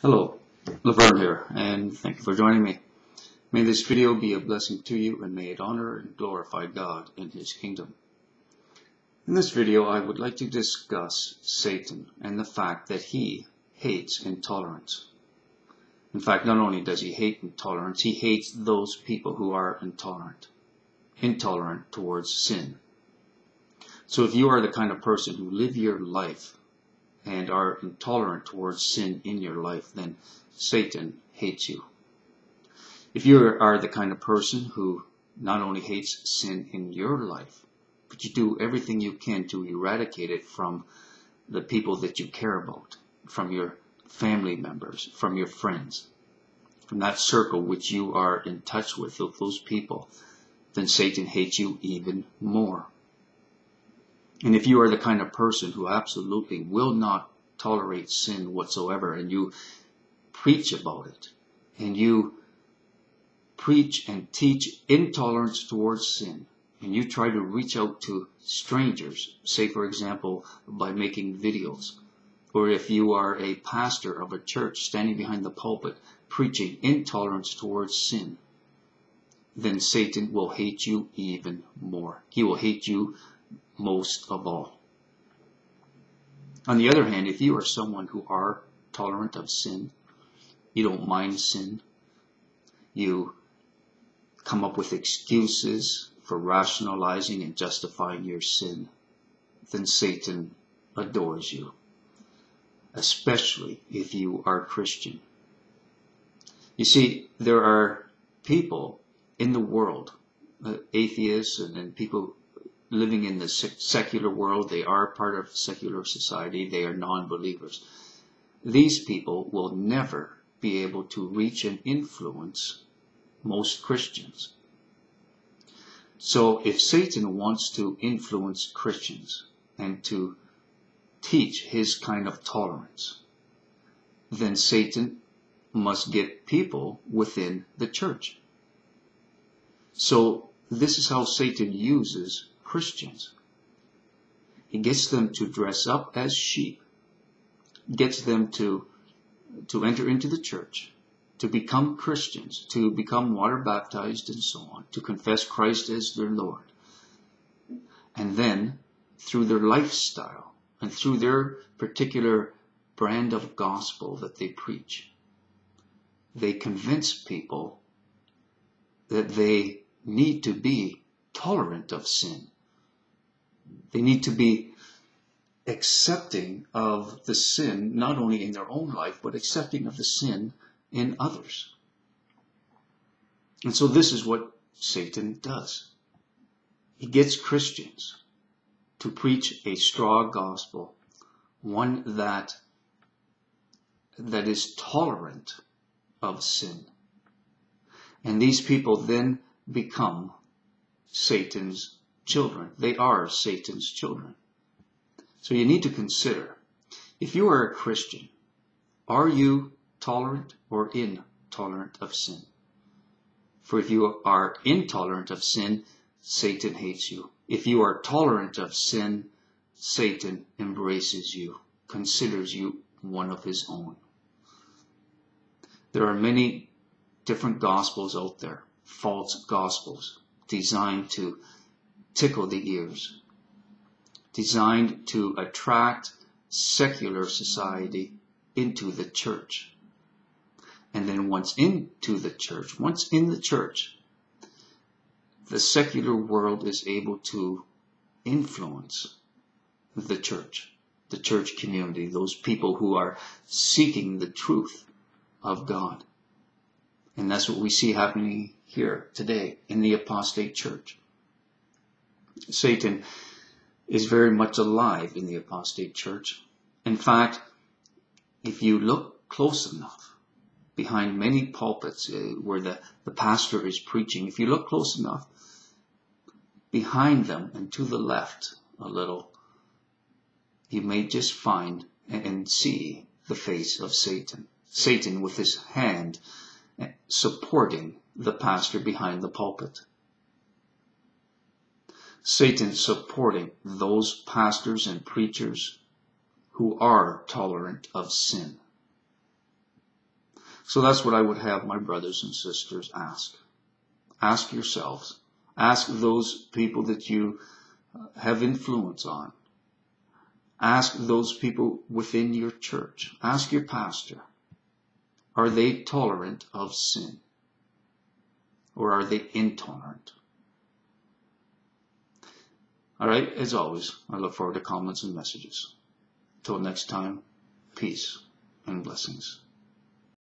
Hello, Laverne here, and thank you for joining me. May this video be a blessing to you, and may it honor and glorify God in His kingdom. In this video, I would like to discuss Satan and the fact that he hates intolerance. In fact, not only does he hate intolerance, he hates those people who are intolerant towards sin. So if you are the kind of person who live your life and are intolerant towards sin in your life, then Satan hates you. If you are the kind of person who not only hates sin in your life, but you do everything you can to eradicate it from the people that you care about, from your family members, from your friends, from that circle which you are in touch with those people, then Satan hates you even more. And if you are the kind of person who absolutely will not tolerate sin whatsoever, and you preach about it, and you preach and teach intolerance towards sin, and you try to reach out to strangers, say for example by making videos, or if you are a pastor of a church standing behind the pulpit preaching intolerance towards sin, then Satan will hate you even more. He will hate you most of all. On the other hand, if you are someone who are tolerant of sin, you don't mind sin, you come up with excuses for rationalizing and justifying your sin, then Satan adores you, especially if you are Christian. You see, there are people in the world, atheists and people living in the secular world. They are part of secular society. They are non-believers. These people will never be able to reach and influence most Christians. So if Satan wants to influence Christians and to teach his kind of tolerance, then Satan must get people within the church. So this is how Satan uses Christians. He gets them to dress up as sheep, gets them to enter into the church, to become Christians, to become water baptized and so on, to confess Christ as their Lord. And then, through their lifestyle and through their particular brand of gospel that they preach, they convince people that they need to be tolerant of sin. They need to be accepting of the sin, not only in their own life, but accepting of the sin in others. And so this is what Satan does. He gets Christians to preach a straw gospel, one that is tolerant of sin. And these people then become Satan's children. They are Satan's children. So you need to consider, if you are a Christian, are you tolerant or intolerant of sin? For if you are intolerant of sin, Satan hates you. If you are tolerant of sin, Satan embraces you, considers you one of his own. There are many different gospels out there, false gospels, designed to tickle the ears, designed to attract secular society into the church. And then once in the church, the secular world is able to influence the church community, those people who are seeking the truth of God. And that's what we see happening here today in the apostate church. Satan is very much alive in the apostate church. In fact, if you look close enough behind many pulpits where the pastor is preaching, if you look close enough behind them and to the left a little, you may just find and see the face of Satan. Satan with his hand supporting the pastor behind the pulpit. Satan supporting those pastors and preachers who are tolerant of sin. So that's what I would have my brothers and sisters ask. Ask yourselves. Ask those people that you have influence on. Ask those people within your church. Ask your pastor. Are they tolerant of sin? Or are they intolerant? All right, as always, I look forward to comments and messages. Till next time, peace and blessings.